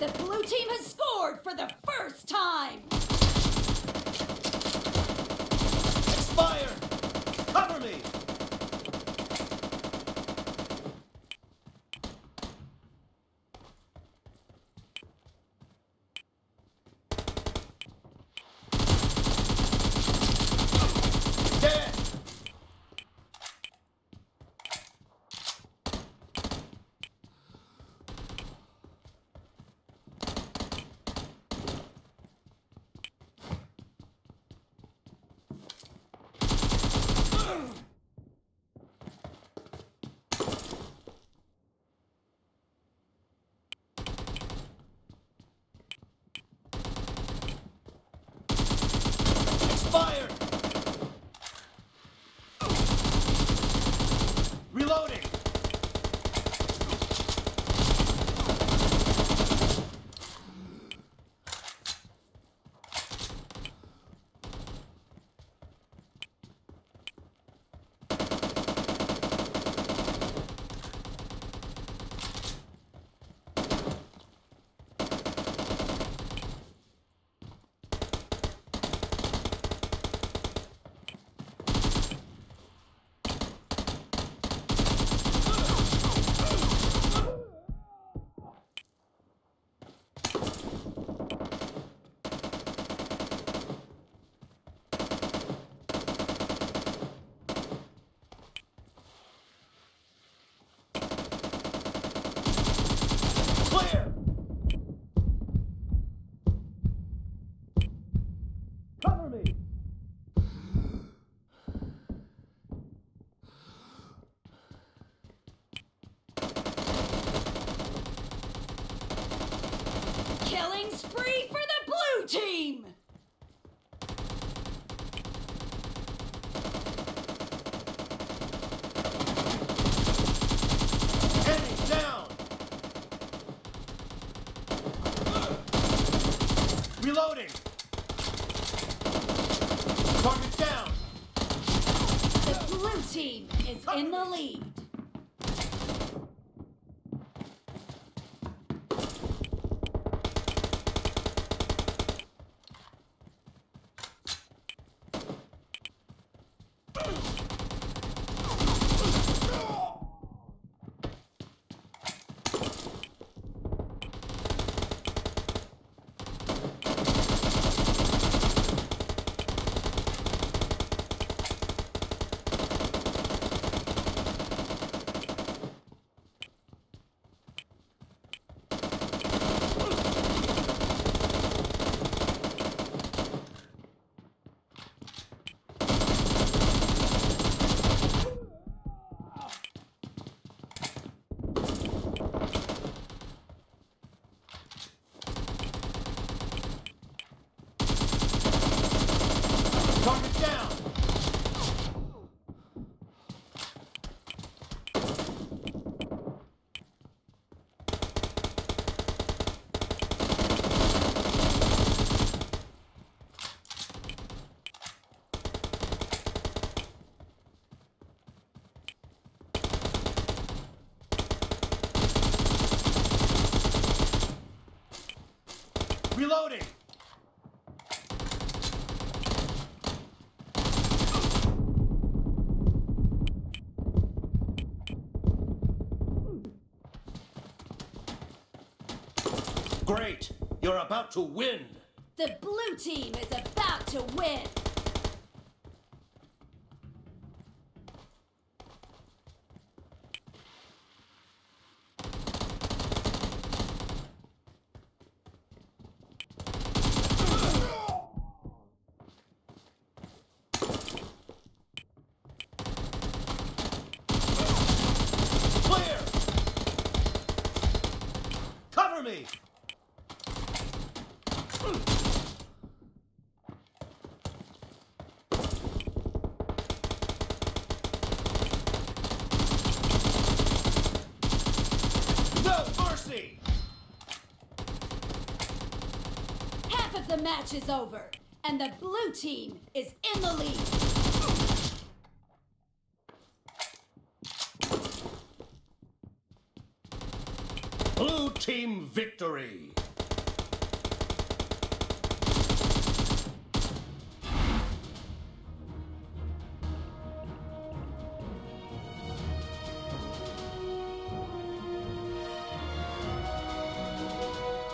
The blue team has scored for the first time! Expire! Cover me! Dead! Expired! Reloading! Clear! Cover me! Killing spree for the blue team! Enemy down! Reloading! Target down! The blue team is in the lead. Target down! Reloading! Great! You're about to win! The blue team is about to win. Clear! Cover me! No mercy! Half of the match is over, and the blue team is in the lead. Blue team victory!